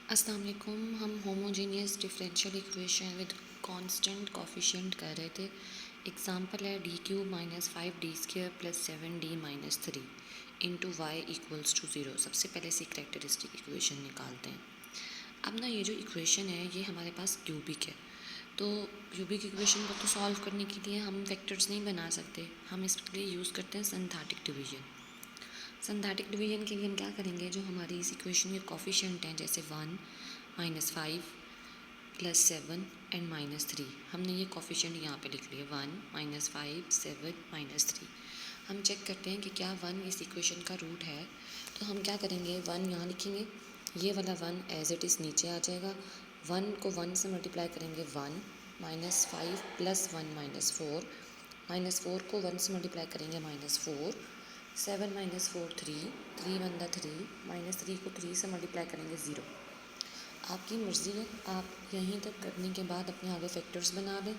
अस्सलाम वालेकुम। हम homogeneous differential equation with constant coefficient कर रहे थे। एग्जांपल है D cube minus 5d² plus 7d minus 3 into Y equals to 0। सबसे पहले से करेक्टरिस्टिक इक्वेशन निकालते हैं। अब ना ये जो इक्वेशन है ये हमारे पास क्यूबिक है, तो क्यूबिक इक्वेशन को तो सॉल्व करने के लिए हम वेक्टर्स नहीं बना सकते, हम इसके लिए यूज़ करते हैं सिंथेटिक डिवीजन। सिंथेटिक डिवीजन के लिए हम क्या करेंगे, जो हमारी इस इक्वेशन के कोफिशिएंट हैं जैसे 1 माइनस 5 प्लस 7 एंड माइनस 3, हमने ये कोफिशिएंट यहाँ पे लिख लिए 1 माइनस 5 7 माइनस 3। हम चेक करते हैं कि क्या 1 इस इक्वेशन का रूट है, तो हम क्या करेंगे 1 यहाँ लिखेंगे, ये वाला 1 एज इट इज़ नीचे आ जाएगा। 1 को 1 से मल्टीप्लाई करेंगे 1 माइनस 5 प्लस 1 माइनस 4, माइनस 4 को 1 से मल्टीप्लाई करेंगे माइनस 4, 7 माइनस 4 3, 3 वन दा 3, माइनस 3 को 3 से मल्टीप्लाई करेंगे 0। आपकी मर्ज़ी है, आप यहीं तक करने के बाद अपने आगे फैक्टर्स बना दें।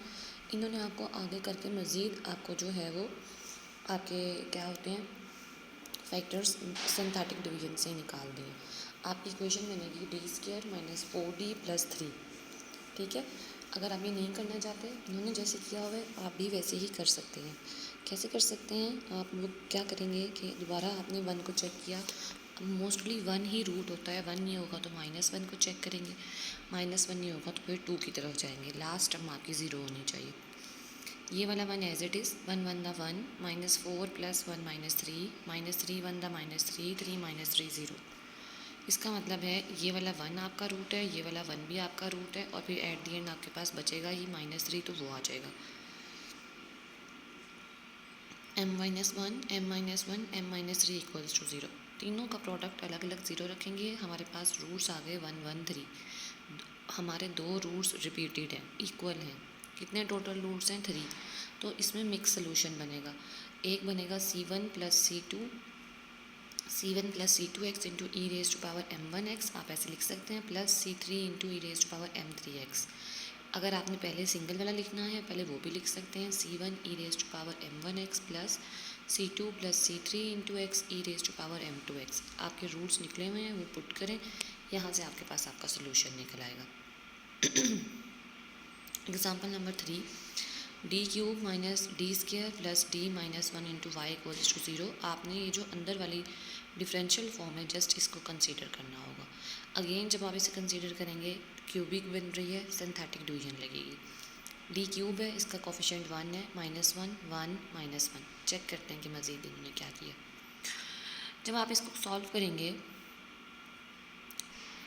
इन्होंने आपको आगे करके मज़ीद आपको जो है वो आपके क्या होते हैं फैक्टर्स सिंथेटिक डिवीजन से निकाल दिए। आपकी इक्वेशन बनेगी d² माइनस 4d प्लस 3। ठीक है, अगर आप ये नहीं करना चाहते, इन्होंने जैसे किया हुआ है आप भी वैसे ही कर सकते हैं। कैसे कर सकते हैं, आप लोग क्या करेंगे कि दोबारा आपने 1 को चेक किया, मोस्टली 1 ही रूट होता है, 1 नहीं होगा तो -1 को चेक करेंगे, -1 नहीं होगा तो फिर 2 की तरफ जाएंगे, लास्ट टर्म आपकी 0 होनी चाहिए। ये वाला 1 एज इट इज़, 1 वन दा 1, -4 प्लस 1 माइनस 3, -3 वन दा -3, 3 माइनस 3 0। इसका मतलब है ये वाला 1 आपका रूट है, ये वाला 1 भी आपका रूट है, और फिर एट दी एंड आपके पास बचेगा ही -3, तो वो आ जाएगा m-1 m-1 m-3 equals to 0। तीनों का प्रोडक्ट अलग अलग 0 रखेंगे, हमारे पास रूट्स आ गए 1 1 3। हमारे दो रूट्स रिपीटेड हैं, इक्वल हैं। कितने टोटल रूट्स हैं 3, तो इसमें मिक्स सोल्यूशन बनेगा। एक बनेगा c1 plus c2x into E raise to power m1x, आप ऐसे लिख सकते हैं, plus c3 into E raise to power m3x। अगर आपने पहले सिंगल वाला लिखना है पहले वो भी लिख सकते हैं, c1 E raise to power m1x plus c2 plus c3 into X E raise to power m2x। आपके रूट्स निकले हुए हैं, वो पुट करें, यहाँ से आपके पास आपका सोल्यूशन निकल आएगा। Example number 3, d³ minus d² plus d minus 1 into Y equals to 0। आपने ये जो अंदर वाली डिफरेंशियल फॉर्म है जस्ट इसको कंसीडर करना होगा। अगेन जब आप इसे कंसीडर करेंगे क्यूबिक बन रही है, सिंथेटिक डिवीजन लगेगी। d³ है, इसका कोफिशिएंट 1 है, -1 1 -1। चेक करते हैं कि मज़ीद इन्होंने क्या किया। जब आप इसको सॉल्व करेंगे,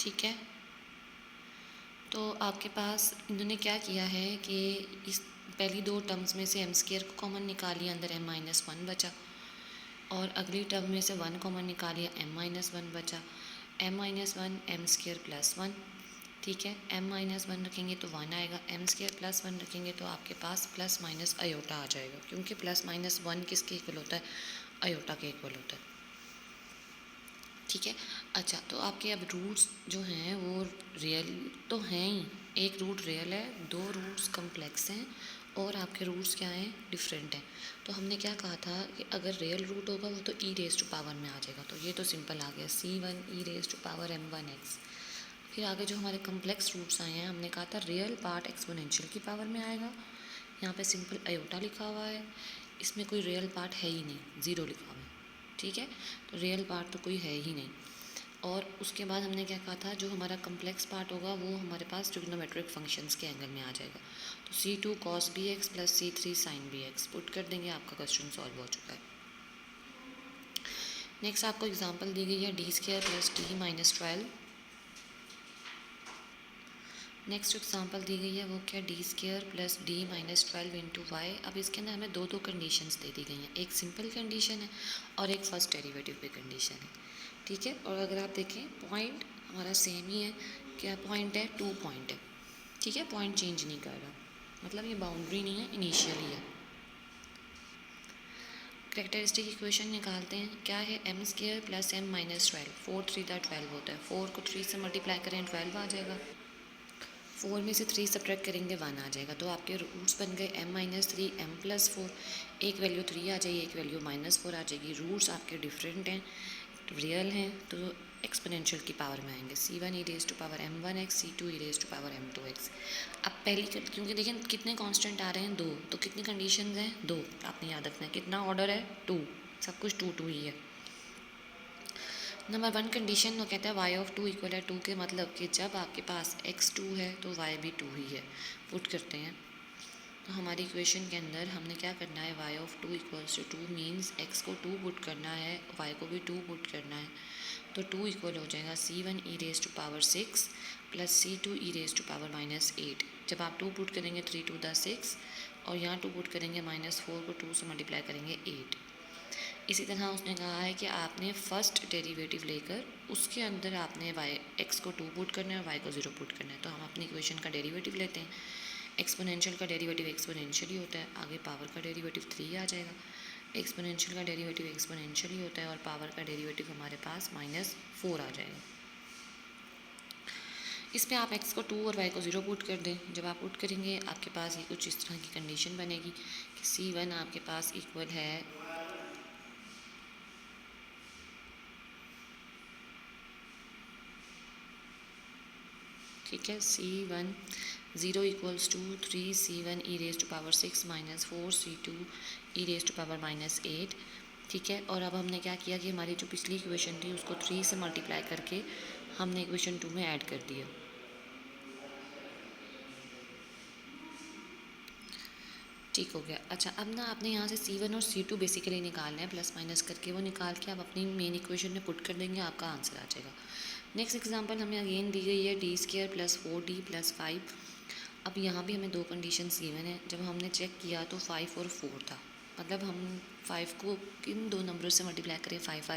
ठीक है, तो आपके पास इन्होंने क्या किया है कि इस पहली दो टर्म्स में से m² को कॉमन निकालिए, अंदर m-1 बचा, और अगली टर्म में से 1 कॉमन निकालिए, m-1 बचा, m-1 m² प्लस 1। ठीक है, m-1 रखेंगे तो 1 आएगा, m² प्लस 1 रखेंगे तो आपके पास प्लस माइनस अयोटा आ जाएगा, क्योंकि प्लस माइनस 1 किसके इक्वल होता है, अयोटा के इक्वल होता है। ठीक है, अच्छा, तो आपके अब रूट्स जो हैं वो रियल तो हैं ही, एक रूट रियल है, दो रूट्स कम्प्लेक्स हैं, और आपके रूट्स क्या हैं, डिफरेंट हैं। तो हमने क्या कहा था कि अगर रियल रूट होगा वो तो ई रेज टू पावर में आ जाएगा, तो ये तो सिंपल आ गया, c1 E raise to power m1x। फिर आगे जो हमारे कम्प्लेक्स रूट्स आए हैं, हमने कहा था रियल पार्ट एक्सपोनेंशियल की पावर में आएगा। यहाँ पे सिंपल अयोटा लिखा हुआ है, इसमें कोई रियल पार्ट है ही नहीं, 0 लिखा हुआ है। ठीक है, तो रियल पार्ट तो कोई है ही नहीं। और उसके बाद हमने क्या कहा था, जो हमारा कम्प्लेक्स पार्ट होगा वो हमारे पास ट्रिग्नोमेट्रिक फंक्शंस के एंगल में आ जाएगा, तो c2 cos bx plus c3 sin bx put कर देंगे, आपका क्वेश्चन सॉल्व हो चुका है। नेक्स्ट आपको एग्जांपल दी गई है d² plus d minus 12। Next example दी गई है वो क्या, d² plus d minus 12 into y. अब इसके अंदर हमें दो कंडीशंस दे दी गई हैं, एक सिंपल कंडीशन है और एक फर्स्ट डेरिवेटिव पे कंडीशन है। ठीक है, और अगर आप देखें पॉइंट हमारा सेम ही है, क्या पॉइंट है, 2 पॉइंट है। ठीक है, पॉइंट चेंज नहीं कर रहा, मतलब ये बाउंड्री नहीं है, इनिशियल ही है। करेक्टरिस्टिक इक्वेशन निकालते हैं, क्या है, m² प्लस m माइनस 12, 4 3 12 होता है, 4 को 3 से मल्टीप्लाई करें 12 आ जाएगा, 4 में से 3 सब्ट्रैक्ट करेंगे 1 आ जाएगा, तो आपके रूट्स बन गए m-3 m+4। एक वैल्यू 3 आ जाएगी, एक वैल्यू -4 आ जाएगी। रूट्स आपके डिफरेंट हैं, रियल हैं, तो एक्सपोनेंशियल की पावर में आएंगे, c1 E raise to power m1x, c2 E raise to power m2x। अब पहली क्योंकि देखिए कितने कांस्टेंट आ रहे हैं 2, तो कितनी कंडीशंस हैं 2, आपने याद रखना है। कितना ऑर्डर है 2, सब कुछ 2 2 ही है। नंबर 1 कंडीशन वो कहता है y ऑफ 2 इक्वल है 2 के, मतलब कि जब आपके पास x 2 है तो y भी 2 ही है। पुट करते हैं तो हमारी इक्वेशन के अंदर हमने क्या करना है, y of 2 equals to 2 means x को 2 पुट करना है, y को भी 2 पुट करना है। तो 2 इक्वल हो जाएगा c1 E raise to power 6 plus c2 E raise to power -8। जब आप 2 पुट करेंगे 3 2 द 6 और यहाँ 2 पुट करेंगे -4 को 2 से मल्टीप्लाई करेंगे 8। इसी तरह उसने कहा है कि आपने फर्स्ट डेरिवेटिव लेकर उसके अंदर आपने x को 2 पुट करना है और y को 0 पुट करना है। तो हम अपनी इक्वेशन का डेरिवेटिव लेते हैं। एक्सपोनेंशियल का डेरिवेटिव एक्सपोनेंशियल ही होता है, आगे पावर का डेरिवेटिव 3 आ जाएगा। एक्सपोनेंशियल का डेरिवेटिव एक्सपोनेंशियल ही होता है और पावर का डेरिवेटिव हमारे पास -4 आ जाएगा। इस पर आप x को 2 और y को 0 पुट कर दें। जब आप पुट करेंगे आपके पास ये कुछ इस तरह की कंडीशन बनेगी कि c1 आपके पास इक्वल है ठीक है c1 0 equals to 3 c1 E raise to power 6 -4 c2 E raise to power -8। ठीक है, और अब हमने क्या किया कि हमारी जो पिछली इक्वेशन थी उसको 3 से मल्टीप्लाई करके हमने इक्वेशन 2 में ऐड कर दिया। ठीक हो गया। अच्छा, अब ना आपने यहाँ से c1 और c2 बेसिकली निकालना है, प्लस माइनस करके वो निकाल के आप अपनी मेन इक्वेशन में पुट कर देंगे, आपका आंसर आ जाएगा। नेक्स्ट एग्जांपल हमें अगेन दी गई है d² प्लस 4d प्लस 5। अब यहाँ भी हमें 2 कंडीशंस गिवन है। जब हमने चेक किया तो 5 और 4 था, मतलब हम 5 को किन 2 नंबरों से मल्टीप्लाई करें, 5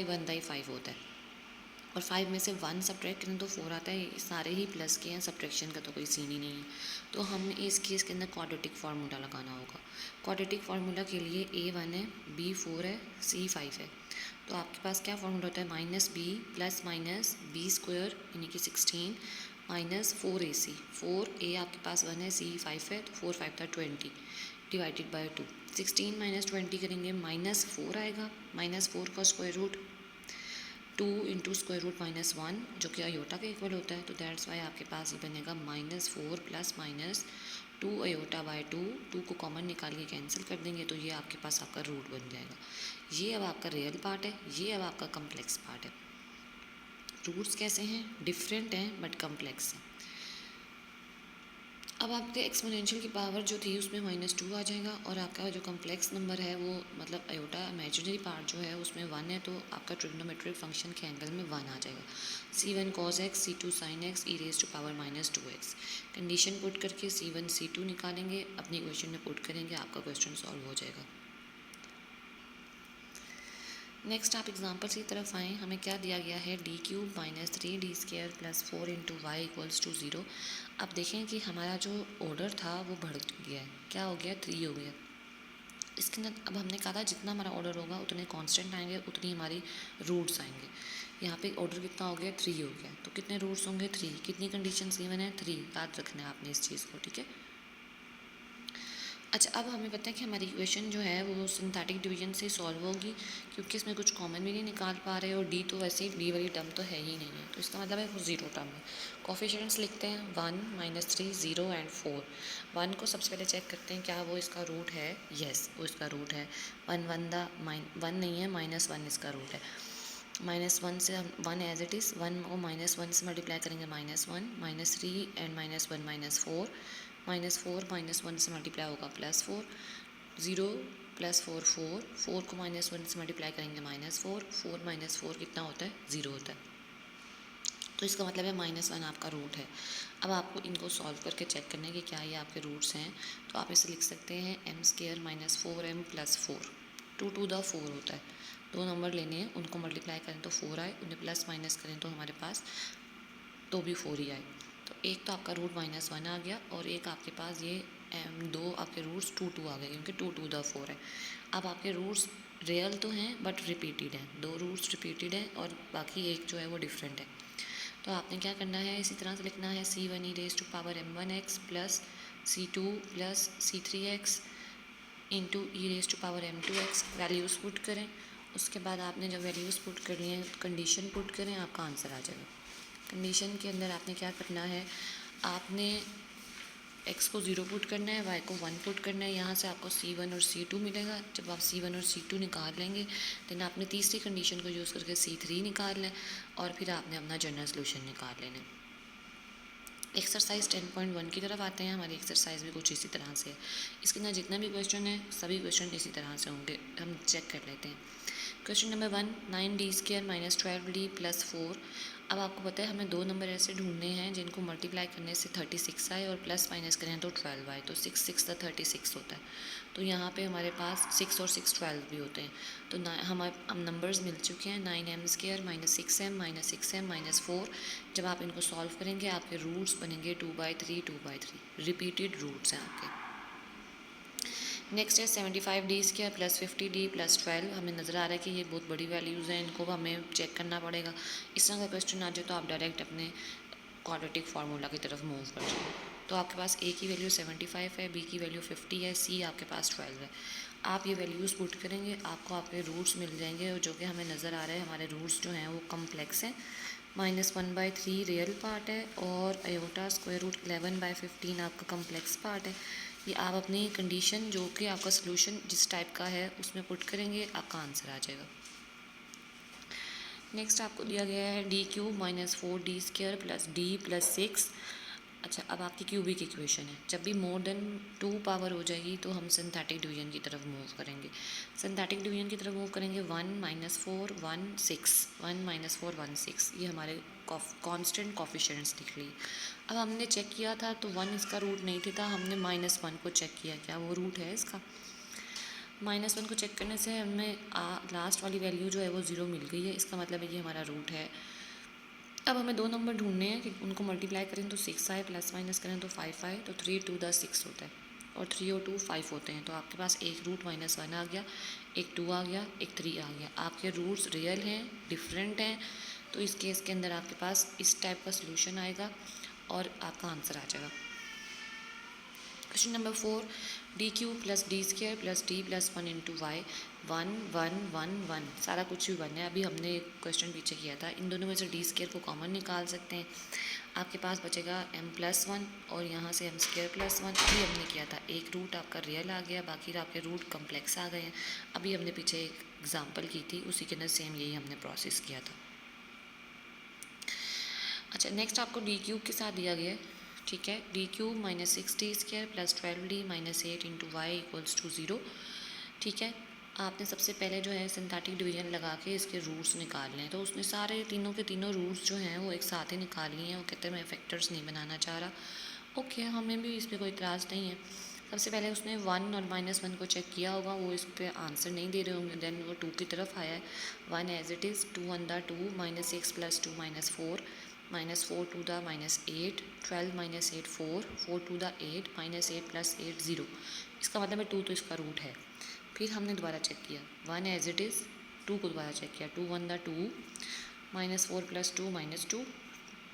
1 बाई 5 होता है, और 5 में से 1 सब्ट्रैक्ट करें तो 4 आता है। सारे ही प्लस के हैं, सब्ट्रैक्शन का तो कोई सीन ही नहीं है। तो हमें इस केस के अंदर क्वाड्रेटिक फार्मूला लगाना होगा। क्वाड्रेटिक फार्मूला के लिए a1 है, b4 है, c5 है। तो आपके पास क्या फार्मूला होता है, -b plus minus b square यानी कि 16 माइनस 4ac। 4a आपके पास 1 है, c5 है, तो 4 5 था 20 डिवाइडेड बाय 2। 16 माइनस 20 करेंगे -4 आएगा, -4 का square root 2 into square root -1 जो कि अयोटा के इक्वल होता है। तो दैट्स वाई आपके पास ये बनेगा -4 प्लस माइनस 2 अयोटा बाय 2 को कॉमन निकाल के कैंसिल कर देंगे तो ये आपके पास आपका रूट बन जाएगा। ये अब आपका रियल पार्ट है, ये अब आपका कम्प्लेक्स पार्ट है। रूट्स कैसे हैं, डिफरेंट हैं बट कम्प्लेक्स हैं। अब आपके एक्सपोनेंशियल की पावर जो थी उसमें -2 आ जाएगा, और आपका जो कम्प्लेक्स नंबर है वो मतलब अयोटा इमेजिनरी पार्ट जो है उसमें 1 है, तो आपका ट्रिग्नोमेट्रिक फंक्शन के एंगल में 1 आ जाएगा। c1 cos x, c2 sin x e raise to power -2x। Condition put करके c1 c2 निकालेंगे, अपनी क्वेश्चन में पुट करेंगे, आपका क्वेश्चन सॉल्व हो जाएगा। नेक्स्ट आप एग्जाम्पल्स की तरफ आएँ। हमें क्या दिया गया है, d³ minus 3d² plus 4 into Y equals to 0। अब देखें कि हमारा जो ऑर्डर था वो बढ़ गया है, क्या हो गया, 3 हो गया। इसके अंदर अब हमने कहा था जितना हमारा ऑर्डर होगा उतने कांस्टेंट आएंगे, उतनी हमारी रूट्स आएंगे। यहाँ पे ऑर्डर कितना हो गया, 3 हो गया, तो कितने रूट्स होंगे, 3। कितनी कंडीशंस गिवन है, 3। याद रखना है आपने इस चीज़ को, ठीक है। अच्छा, अब हमें पता है कि हमारी इक्वेशन जो है वो सिंथेटिक डिवीजन से सॉल्व होगी, क्योंकि इसमें कुछ कॉमन भी नहीं निकाल पा रहे, और डी तो वैसे ही डी वाली टर्म तो है ही नहीं है, तो इसका मतलब है वो 0 टर्म है। कोफिशिएंट्स लिखते हैं 1 -3 0 एंड 4। 1 को सबसे पहले चेक करते हैं क्या वो इसका रूट है, येस वो इसका रूट है। 1 1 नहीं है, -1 इसका रूट है। -1 से हम 1 एज इट इज़, 1 को -1 से मल्टीप्लाई करेंगे -1 -3 एंड -1 -4 -4 -1 से मल्टीप्लाई होगा +4 0 +4 4 4 को -1 से मल्टीप्लाई करेंगे -4 4 -4 कितना होता है, 0 होता है। तो इसका मतलब है -1 आपका रूट है। अब आपको इनको सॉल्व करके चेक करना है कि क्या ये आपके रूट्स हैं। तो आप इसे लिख सकते हैं m² -4m + 4 2 to the 4 होता है। 2 नंबर लेने हैं, उनको मल्टीप्लाई करें तो 4 आए, उन्हें प्लस माइनस करें तो हमारे पास तो भी 4 ही आए। तो एक तो आपका रूट -1 आ गया, और एक आपके पास ये 2 आपके रूट्स 2 2 आ गए, क्योंकि 2 to the 4 है। अब आपके रूट्स रियल तो हैं बट रिपीटेड हैं, 2 रूट्स रिपीटेड हैं और बाकी एक जो है वो डिफरेंट है। तो आपने क्या करना है, इसी तरह से लिखना है c1 E raise to power m1x plus c2 plus c3x into E raise to power m2x। Values put करें उसके बाद आपने जब वैल्यूज़ पुट कर ली हैं, कंडीशन पुट करें, आपका आंसर आ जाएगा। कंडीशन के अंदर आपने क्या करना है, आपने x को 0 पुट करना है, y को 1 पुट करना है। यहाँ से आपको c1 और c2 मिलेगा। जब आप c1 और c2 निकाल लेंगे देन आपने तीसरी कंडीशन को यूज़ करके c3 निकालना है और फिर आपने अपना जनरल सोल्यूशन निकाल लेना है। एक्सरसाइज 10.1 की तरफ आते हैं। हमारी एक्सरसाइज भी कुछ इसी तरह से है। इसके अंदर जितना भी क्वेश्चन है सभी क्वेश्चन इसी तरह से होंगे, हम चेक कर लेते हैं। Question number 1, 9d² minus 12d plus 4। अब आपको पता है हमें दो नंबर ऐसे ढूंढने हैं जिनको मल्टीप्लाई करने से 36 आए और प्लस माइनस करें तो 12 आए, तो 6 6 36 होता है। तो यहाँ पे हमारे पास 6 और 6 12 भी होते हैं। तो हम नंबर्स मिल चुके हैं, 9m² minus 6m minus 6m minus 4। जब आप इनको सॉल्व करेंगे आपके रूट्स बनेंगे 2/3 2/3, रिपीटेड रूट्स हैं आपके। नेक्स्ट है 75d² प्लस 50d प्लस 12। हमें नज़र आ रहा है कि ये बहुत बड़ी वैल्यूज़ हैं, इनको हमें चेक करना पड़ेगा। इस तरह का क्वेश्चन आ जाए तो आप डायरेक्ट अपने क्वाड्रेटिक फार्मूला की तरफ मूव कर जाए। तो आपके पास a की वैल्यू 75 है, b की वैल्यू 50 है, c आपके पास 12 है। आप ये वैल्यूज़ पुट करेंगे, आपको आपके रूट्स मिल जाएंगे और जो कि हमें नज़र आ रहा है हमारे रूट्स जो हैं वो कम्प्लेक्स हैं। -1/3 रियल पार्ट है और आयोटा स्क्वायर रूट 11/15 आपका कम्प्लेक्स पार्ट है। ये आप अपनी कंडीशन जो कि आपका सोल्यूशन जिस टाइप का है उसमें पुट करेंगे, आपका आंसर आ जाएगा। नेक्स्ट आपको दिया गया है d³ minus 4d² plus d plus 6। अच्छा, अब आपकी क्यूबिक इक्वेशन है। जब भी मोर देन 2 पावर हो जाएगी तो हम सिंथेटिक डिवीजन की तरफ मूव करेंगे। सिंथेटिक डिवीजन की तरफ मूव करेंगे 1 - 4 1 6, 1 - 4 1 6। ये हमारे कांस्टेंट कोफिशिएंट्स लिख लिए। अब हमने चेक किया था तो 1 इसका रूट नहीं था, हमने -1 को चेक किया, क्या वो रूट है इसका। -1 को चेक करने से हमें लास्ट वाली वैल्यू जो है वो 0 मिल गई है, इसका मतलब है कि हमारा रूट है। अब हमें दो नंबर ढूंढने हैं कि उनको मल्टीप्लाई करें तो 6 आए, प्लस माइनस करें तो 5 आए, तो 3 2 6 होता है और 3 और 2 5 होते हैं। तो आपके पास एक रूट -1 आ गया, एक 2 आ गया, एक 3 आ गया। आपके रूट्स रियल हैं, डिफरेंट हैं, तो इस केस के अंदर आपके पास इस टाइप का सोल्यूशन आएगा और आपका आंसर आ जाएगा। Question number 4, d³ plus d² plus d plus 1 into y. 1 1 1 1, सारा कुछ भी 1 है। अभी हमने एक क्वेश्चन पीछे किया था, इन दोनों में से d² को कॉमन निकाल सकते हैं। आपके पास बचेगा m+1 और यहाँ से m² प्लस 1। अभी हमने किया था एक रूट आपका रियल आ गया, बाकी आपके रूट कम्प्लेक्स आ गए हैं। अभी हमने पीछे एक एग्जाम्पल की थी, उसी के अंदर सेम यही हमने प्रोसेस किया था। अच्छा, नेक्स्ट आपको d³ के साथ दिया गया है, ठीक है। d³ minus 6d² plus 12d minus 8 into Y equals to 0, ठीक है। आपने सबसे पहले जो है सिंथेटिक डिवीजन लगा के इसके रूट्स निकाल लें। तो उसने सारे तीनों के तीनों रूट्स जो हैं वो एक साथ ही निकाल लिए हैं। वो कहते हैं मैं फैक्टर्स नहीं बनाना चाह रहा। ओके, हमें भी इस पर कोई इतराज़ नहीं है। सबसे पहले उसने 1 और -1 को चेक किया होगा, वो इस पर आंसर नहीं दे रहे होंगे, देन वो 2 की तरफ आया है। 1 एज इट इज़, 2 1 2 -6 + 2 -4 -4 2 -8 12 -8 4 4 2 8 -8 + 8 0। इसका मतलब है 2 तो इसका रूट है। फिर हमने दोबारा चेक किया 1 एज इट इज़, 2 को दोबारा चेक किया, 2 1 2 -4 + 2 -2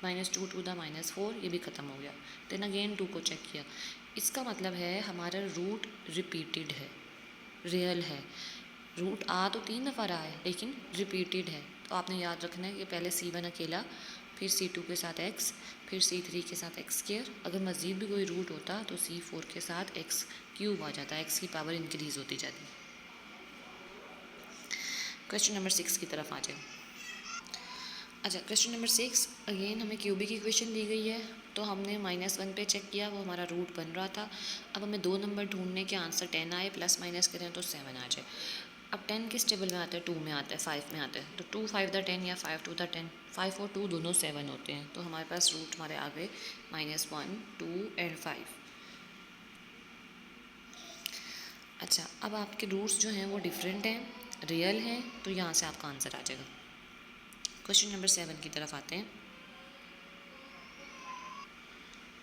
-2 2 -4, ये भी ख़त्म हो गया। देन अगेन 2 को चेक किया। इसका मतलब है हमारा रूट रिपीटेड है, रियल है। रूट आ तो 3 दफ़ा रहा है लेकिन रिपीटेड है। तो आपने याद रखना है कि पहले c1 अकेला, फिर c2 के साथ x, फिर c3 के साथ x²। अगर मज़ीद भी कोई रूट होता तो c4 के साथ x³ आ जाता, x की पावर इंक्रीज़ होती जाती। क्वेश्चन नंबर 6 की तरफ आ जाए। अच्छा, क्वेश्चन नंबर 6, अगेन हमें क्यूबिक इक्वेशन दी गई है। तो हमने -1 पे चेक किया, वो हमारा रूट बन रहा था। अब हमें दो नंबर ढूंढने के, आंसर 10 आए, प्लस माइनस करें तो 7 आ जाए। अब 10 किस टेबल में आता है, 2 में आता है, 5 में आता है। तो 2 5 × 10 या 5 2 × 10, 5 और 2 दोनों 7 होते हैं। तो हमारे पास रूट हमारे आ गए -1 2 और 5। अच्छा, अब आपके रूट्स जो हैं वो डिफरेंट हैं, रियल हैं, तो यहाँ से आपका आंसर आ जाएगा। क्वेश्चन नंबर 7 की तरफ आते हैं।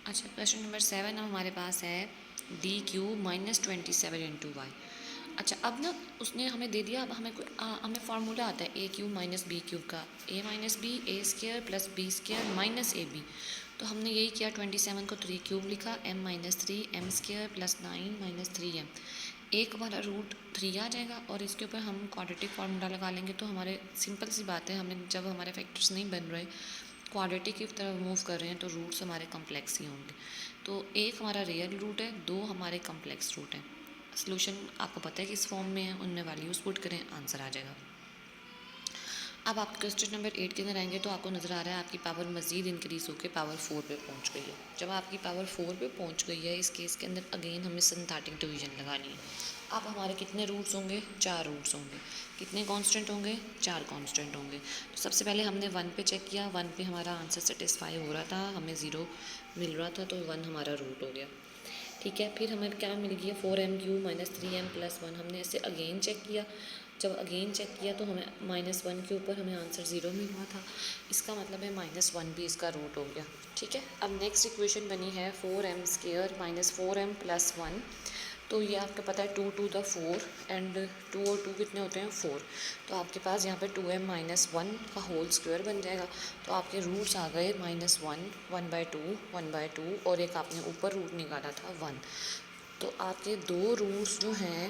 अच्छा, क्वेश्चन नंबर 7 हमारे पास है d³ - 27 इंटू वाई। अच्छा, अब ना उसने हमें दे दिया, अब हमें फार्मूला आता है a³ - b³ का, a - b a² + b² - ab। तो हमने यही किया, 27 को 3³ लिखा, m - 3 m² + 9 - 3m। एक हमारा रूट 3 आ जाएगा और इसके ऊपर हम क्वाड्रेटिक फार्मूला लगा लेंगे। तो हमारे सिंपल सी बात है, हमने जब हमारे फैक्टर्स नहीं बन रहे, क्वाड्रेटिक की तरफ मूव कर रहे हैं, तो रूट्स हमारे कम्प्लेक्स ही होंगे। तो एक हमारा रियल रूट है, 2 हमारे कम्प्लेक्स रूट हैं। सोल्यूशन आपको पता है कि इस फॉर्म में है, उनमें वैल्यूज पुट करें, आंसर आ जाएगा। अब आप क्वेश्चन नंबर 8 के अंदर आएंगे तो आपको नज़र आ रहा है आपकी पावर मज़ीद इंक्रीज़ होकर पावर 4 पे पहुंच गई है। जब आपकी पावर 4 पे पहुंच गई है, इस केस के अंदर अगेन हमें सिंथेटिक डिवीजन लगानी है। अब हमारे कितने रूट्स होंगे? 4 रूट्स होंगे। कितने कांस्टेंट होंगे? 4 कांस्टेंट होंगे। तो सबसे पहले हमने 1 पे चेक किया, 1 पे हमारा आंसर सेटिस्फाई हो रहा था, हमें 0 मिल रहा था, तो 1 हमारा रूट हो गया। ठीक है, फिर हमें क्या मिल गया? 4m³ - 3m+1। हमने इसे अगेन चेक किया, जब अगेन चेक किया तो हमें -1 के ऊपर हमें आंसर 0 मिल रहा था, इसका मतलब है -1 भी इसका रूट हो गया। ठीक है, अब नेक्स्ट इक्वेशन बनी है 4m² - 4m+1। तो ये आपको पता है 2 to the 4 एंड 2 और 2 कितने होते हैं? 4। तो आपके पास यहाँ पे 2m - 1 का होल स्क्वायर बन जाएगा। तो आपके रूट्स आ गए -1, 1/2, 1/2 और एक आपने ऊपर रूट निकाला था 1। तो आपके 2 रूट्स जो हैं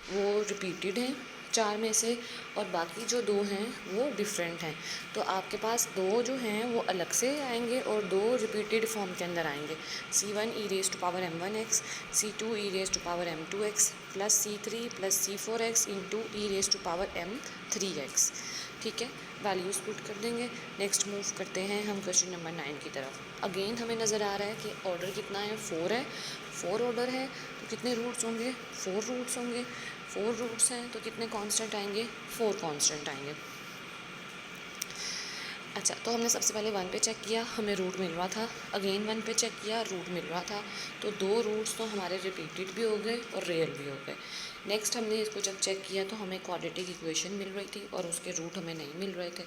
वो रिपीटेड हैं 4 में से, और बाकी जो 2 हैं वो डिफरेंट हैं। तो आपके पास 2 जो हैं वो अलग से आएंगे और 2 रिपीटेड फॉर्म के अंदर आएंगे। c1 e⁻m1x, c2 e⁻m2x plus c3 plus c4x into e⁻m3x। ठीक है, वैल्यूज़ पुट कर देंगे। नेक्स्ट मूव करते हैं हम क्वेश्चन नंबर 9 की तरफ। अगेन हमें नज़र आ रहा है कि ऑर्डर कितना है? 4 है। 4 ऑर्डर है तो कितने रूट्स होंगे? 4 रूट्स होंगे। 4 रूट्स हैं तो कितने कांस्टेंट आएंगे? 4 कांस्टेंट आएंगे। अच्छा, तो हमने सबसे पहले 1 पे चेक किया, हमें रूट मिल रहा था। अगेन 1 पे चेक किया, रूट मिल रहा था। तो 2 रूट्स तो हमारे रिपीटेड भी हो गए और रियल भी हो गए। नेक्स्ट हमने इसको जब चेक किया तो हमें क्वाड्रेटिक इक्वेशन मिल रही थी और उसके रूट हमें नहीं मिल रहे थे,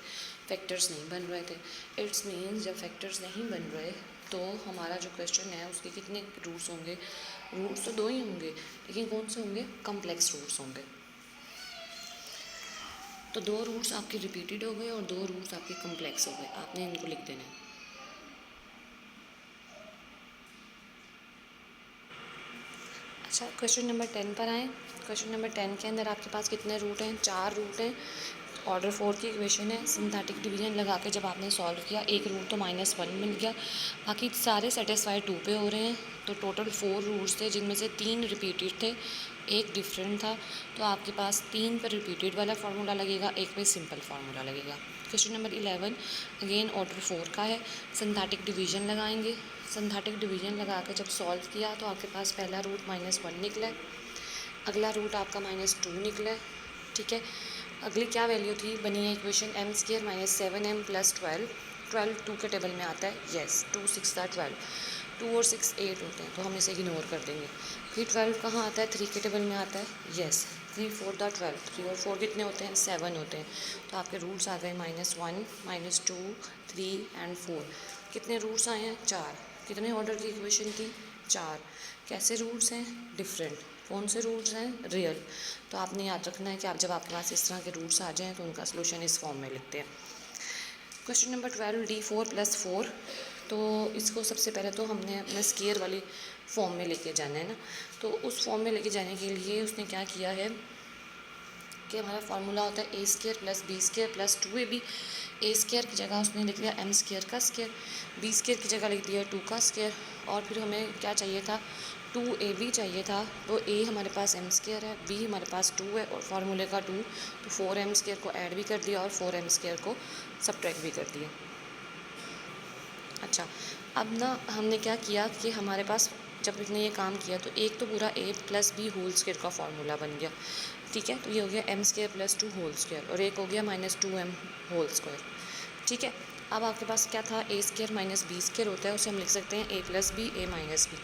फैक्टर्स नहीं बन रहे थे। इट्स मीन्स जब फैक्टर्स नहीं बन रहे तो हमारा जो क्वेश्चन है उसके कितने रूट्स होंगे? रूट्स तो 2 ही होंगे, लेकिन कौन से होंगे? कम्प्लेक्स रूट्स होंगे। तो 2 रूट्स आपके रिपीटेड हो गए और 2 रूट्स आपके कम्प्लेक्स हो गए। आपने इनको लिख देना है। अच्छा, क्वेश्चन नंबर 10 पर आएँ। क्वेश्चन नंबर 10 के अंदर आपके पास कितने रूट हैं? 4 रूट हैं। ऑर्डर 4 की इक्वेशन है। सिंथेटिक डिवीजन लगा के जब आपने सॉल्व किया, एक रूट तो -1 मिल गया, बाकी सारे सेटिस्फाई 2 पे हो रहे हैं। तो टोटल 4 रूट्स थे, जिनमें से 3 रिपीटेड थे, एक डिफरेंट था। तो आपके पास 3 पर रिपीटेड वाला फार्मूला लगेगा, एक पे सिंपल फार्मूला लगेगा। क्वेश्चन नंबर 11 अगेन ऑर्डर 4 का है। सिंथेटिक डिवीजन लगाएंगे। सिंथेटिक डिवीजन लगा के जब सॉल्व किया तो आपके पास पहला रूट -1 निकला, अगला रूट आपका -2 निकला। ठीक है, अगली क्या वैल्यू थी? बनी है इक्वेशन m² - 7m + 12। 12 2 के टेबल में आता है, येस। 2 6 12, 2 और 6 8 होते हैं, तो हम इसे इग्नोर कर देंगे। फिर 12 कहाँ आता है? 3 के टेबल में आता है, येस। 3 4 12, 3 और 4 कितने होते हैं? 7 होते हैं। तो आपके रूट्स आ गए -1 -2 3 एंड 4। कितने रूट्स आए हैं? 4। कितने ऑर्डर की इक्वेशन थी? 4। कैसे रूट्स हैं? डिफरेंट। कौन से रूट्स हैं? रियल। तो आपने याद रखना है कि आप जब आपके पास इस तरह के रूट्स आ जाएँ तो उनका सलूशन इस फॉर्म में लिखते हैं। Question number 12 d4 + 4। तो इसको सबसे पहले तो हमने अपना स्केयर वाली फॉर्म में लेके जाना है ना। तो उस फॉर्म में लेके जाने के लिए उसने क्या किया है कि हमारा फार्मूला होता है a² + b² + 2ab। a² की जगह उसने लिख लिया m² का स्क्वायर, b² की जगह लिख दिया 2 का स्क्वायर, और फिर हमें क्या चाहिए था? 2ab चाहिए था। तो a हमारे पास m² है, b हमारे पास 2 है और फार्मूले का 2, तो 4m² को ऐड भी कर दिया और 4m² को सब्ट्रैक्ट भी कर दिया। अच्छा, अब ना हमने क्या किया कि हमारे पास जब इसने ये काम किया तो एक तो पूरा a + b होल स्क्वायर का फार्मूला बन गया। ठीक है, तो ये हो गया m² + 2 होल स्क्वायर और एक हो गया -2m होल स्क्वायर। ठीक है, अब आपके पास क्या था? a² - b² होता है, उसे हम लिख सकते हैं a + b a - b।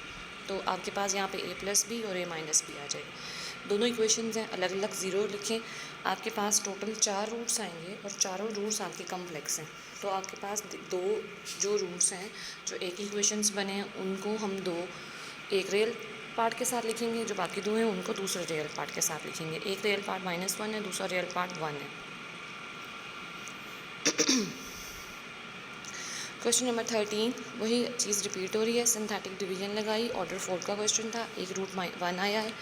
तो आपके पास यहाँ पे a + b और a - b आ जाएगा। दोनों इक्वेशंस हैं, अलग अलग 0 लिखें। आपके पास टोटल 4 रूट्स आएंगे और चारों रूट्स आपके कम्प्लेक्स हैं। तो आपके पास 2 जो रूट्स हैं जो एक इक्वेशंस बने हैं उनको हम एक रियल पार्ट के साथ लिखेंगे, जो बाकी 2 हैं उनको दूसरे रियल पार्ट के साथ लिखेंगे। एक रियल पार्ट -1 है, दूसरा रियल पार्ट 1 है। क्वेश्चन नंबर 13 वही चीज़ रिपीट हो रही है। सिंथेटिक डिवीजन लगाई, ऑर्डर 4 का क्वेश्चन था, एक रूट 1 आया है,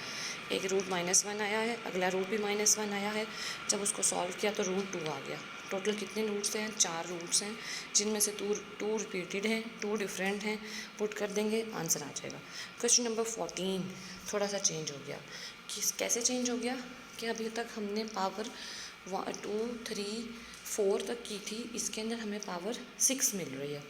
एक रूट -1 आया है, अगला रूट भी -1 आया है। जब उसको सॉल्व किया तो √2 आ गया। टोटल कितने रूट्स हैं? 4 रूट्स हैं, जिनमें से टू रिपीटेड हैं, 2 डिफरेंट हैं। पुट कर देंगे, आंसर आ जाएगा। क्वेश्चन नंबर 14 थोड़ा सा चेंज हो गया। कैसे चेंज हो गया कि अभी तक हमने पावर 2, 3, 4 तक की थी, इसके अंदर हमें पावर 6 मिल रही है।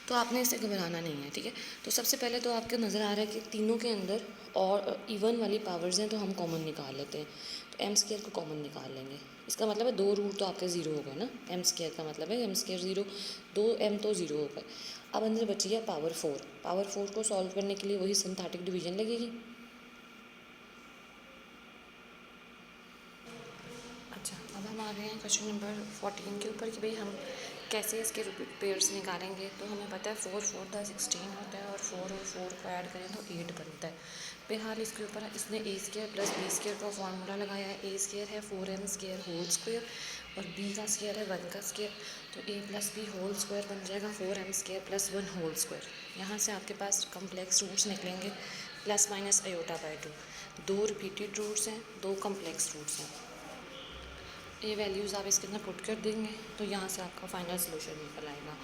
तो आपने इससे घबराना नहीं है, ठीक है। तो सबसे पहले तो आपको नज़र आ रहा है कि तीनों के अंदर और इवन वाली पावर्स हैं, तो हम कॉमन निकाल लेते हैं। तो m² को कॉमन निकाल लेंगे। इसका मतलब है 2 रूट तो आपके ज़ीरो हो गए ना। m² का मतलब है m² 0, 2m तो 0 हो गए। अब अंदर बची है पावर 4। पावर 4 को सॉल्व करने के लिए वही सिंथेटिक डिवीजन लगेगी। अच्छा, अब हम आ गए हैं क्वेश्चन नंबर 14 के ऊपर कि भाई हम कैसे इसके पेयर्स निकालेंगे। तो हमें पता है 4 4 16 होता है, और 4 और 4 को ऐड करें तो 8 बनता है। फिलहाल इसके ऊपर इसने a² + b² का फार्मूला लगाया है। a² है 4m² होल स्क्वायर, और b का स्क्वायर है 1 का स्क्वायर। तो a + b होल स्क्वायर बन जाएगा 4m² + 1 होल स्क्वायर। यहाँ से आपके पास कम्प्लेक्स रूट्स निकलेंगे ±i/2। 2 रिपीटेड रूट्स हैं, 2 कम्प्लेक्स रूट्स हैं। ये वैल्यूज़ आप इसके अंदर पुट कर देंगे तो यहाँ से आपका फाइनल सोल्यूशन निकल आएगा।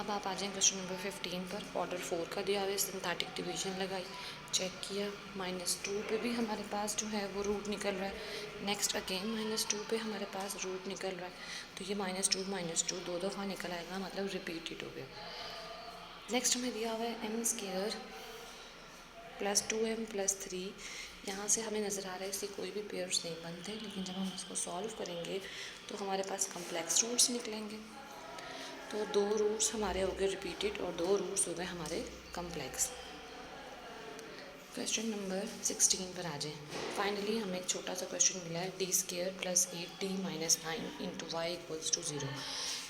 अब आप आ जाएँ क्वेश्चन नंबर 15 पर। ऑर्डर 4 का दिया हुआ है, सिंथेटिक डिवीजन लगाई, चेक किया, -2 पे भी हमारे पास जो है वो रूट निकल रहा है। नेक्स्ट अगेन -2 पे हमारे पास रूट निकल रहा है। तो ये -2 2 दफ़ा निकल आएगा, मतलब रिपीटेड हो गया। नेक्स्ट हमें दिया हुआ है m² + 2m + 3। यहाँ से हमें नज़र आ रहा है इससे कोई भी पेयर्स नहीं बनते, लेकिन जब हम इसको सॉल्व करेंगे तो हमारे पास कम्प्लेक्स रूट्स निकलेंगे। तो 2 रूट्स हमारे हो गए रिपीटेड और 2 रूट्स हो गए हमारे कम्प्लेक्स। क्वेश्चन नंबर 16 पर आ जाएँ। फाइनली हमें एक छोटा सा क्वेश्चन मिला है d² + 8d - 9 × y = 0।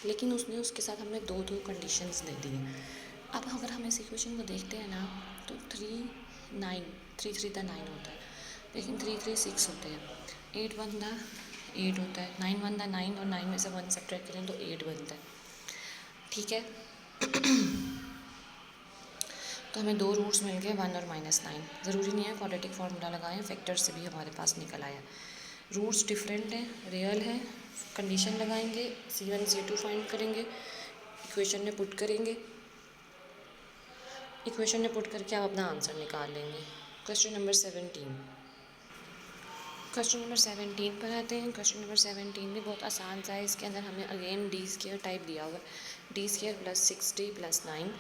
लेकिन उसने उसके साथ हमें दो कंडीशंस दे दी हैं। अब अगर हम इस इक्वेशन को देखते हैं ना, तो 3 3 9 होता है, लेकिन 3 3 6 होते हैं। 8 1 8 होता है, 9 1 9, और 9 में से 1 सब्ट्रैक्ट करें तो 8 बनता है, ठीक है। तो हमें 2 रूट्स मिल गए, 1 और -9। ज़रूरी नहीं है क्वाड्रेटिक फार्मूला लगाएं, फैक्टर से भी हमारे पास निकल आया। रूट्स डिफरेंट हैं, रियल है, कंडीशन लगाएंगे, C1 C2 फाइंड करेंगे, इक्वेशन में पुट करेंगे, इक्वेशन में पुट करके आप अपना आंसर निकाल लेंगे। Question number 17। क्वेश्चन नंबर 17 पर आते हैं। क्वेश्चन नंबर 17 भी बहुत आसान सा है। इसके अंदर हमें अगेन d² टाइप दिया हुआ है। d² + 6d + 9,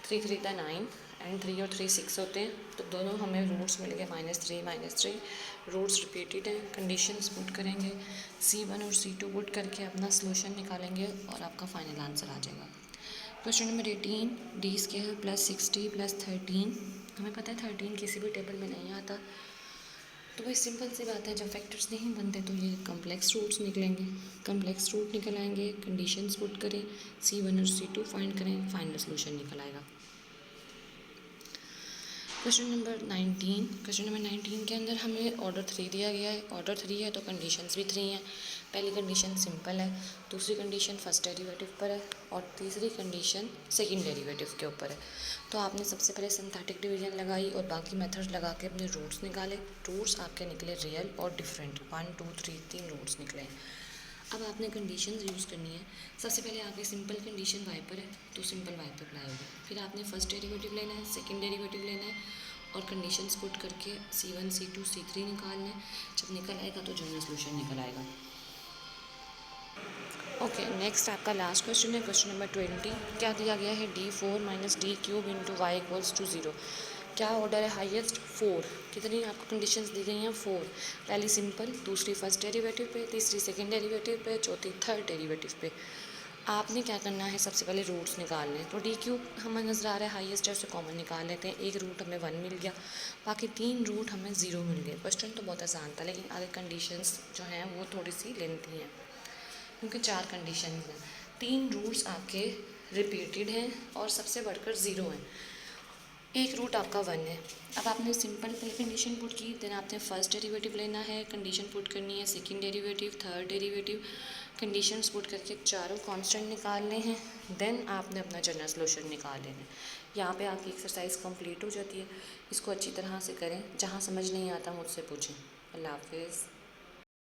3 3 9, एंड 3 और 3 6 होते हैं। तो दोनों हमें रूट्स मिल गए -3 -3। रूट्स रिपीटेड हैं, कंडीशंस पुट करेंगे, C1 और C2 पुट करके अपना सोल्यूशन निकालेंगे और आपका फाइनल आंसर आ जाएगा। Question number 18, d² + 6d + 13। हमें पता है 13 किसी भी टेबल में नहीं आता, तो भाई सिंपल सी बात है, जब फैक्टर्स नहीं बनते तो ये कम्प्लेक्स रूट्स निकलेंगे। कम्प्लेक्स रूट निकल आएंगे, कंडीशंस पुट करें, C1 और C2 फाइंड करें, फाइनल सोल्यूशन निकल आएगा। Question number 19। क्वेश्चन नंबर 19 के अंदर हमें ऑर्डर 3 दिया गया है। ऑर्डर 3 है तो कंडीशंस भी 3 हैं। पहली कंडीशन सिंपल है, दूसरी कंडीशन फर्स्ट डेरिवेटिव पर है, और तीसरी कंडीशन सेकंड डेरिवेटिव के ऊपर है। तो आपने सबसे पहले सिंथेटिक डिवीजन लगाई और बाकी मेथड्स लगा के अपने रूट्स निकाले। रूट्स आपके निकले रियल और डिफरेंट, 1 2 3 3 रूट्स निकले। अब आपने कंडीशंस यूज़ करनी है। सबसे पहले आपकी सिंपल कंडीशन y पर है तो सिंपल y पर अप्लाई होगी। फिर आपने फर्स्ट डेरिवेटिव लेना है, सेकंड डेरिवेटिव लेना है, और कंडीशंस पुट करके C1 C2 C3 निकालना है। जब निकल आएगा तो जनरल सोल्यूशन निकल आएगा। ओके, नेक्स्ट आपका लास्ट क्वेश्चन है, क्वेश्चन नंबर 20। क्या दिया गया है d4 - d³ × y = 0। क्या ऑर्डर है हाईएस्ट? 4। कितनी आपको कंडीशंस दी गई हैं? 4। पहली सिंपल, दूसरी फर्स्ट डेरिवेटिव पे, तीसरी सेकंड डेरिवेटिव पे, चौथी थर्ड डेरिवेटिव पे। आपने क्या करना है, सबसे पहले रूट्स निकालने हैं। तो d³ हमें नज़र आ रहा है हाईएस्ट है, उसे कॉमन निकाल लेते हैं। एक रूट हमें 1 मिल गया, बाकी 3 रूट हमें 0 मिल गए। क्वेश्चन तो बहुत आसान था, लेकिन आगे कंडीशंस जो हैं वो थोड़ी सी लेंथी हैं, क्योंकि 4 कंडीशन हैं। 3 रूट्स आपके रिपीटेड हैं और सबसे बढ़कर 0 हैं। एक रूट आपका 1 है। अब आपने सिंपल पहले कंडीशन पुट की, देन आपने फर्स्ट डेरिवेटिव लेना है, कंडीशन पुट करनी है, second derivative, third derivative, conditions put करके चारों कांस्टेंट निकालने हैं, देन आपने अपना जनरल सॉल्यूशन निकाल लेना है। यहाँ पे आपकी एक्सरसाइज कंप्लीट हो जाती है। इसको अच्छी तरह से करें, जहाँ समझ नहीं आता मुझसे पूछें। अल्लाह हाफिज़।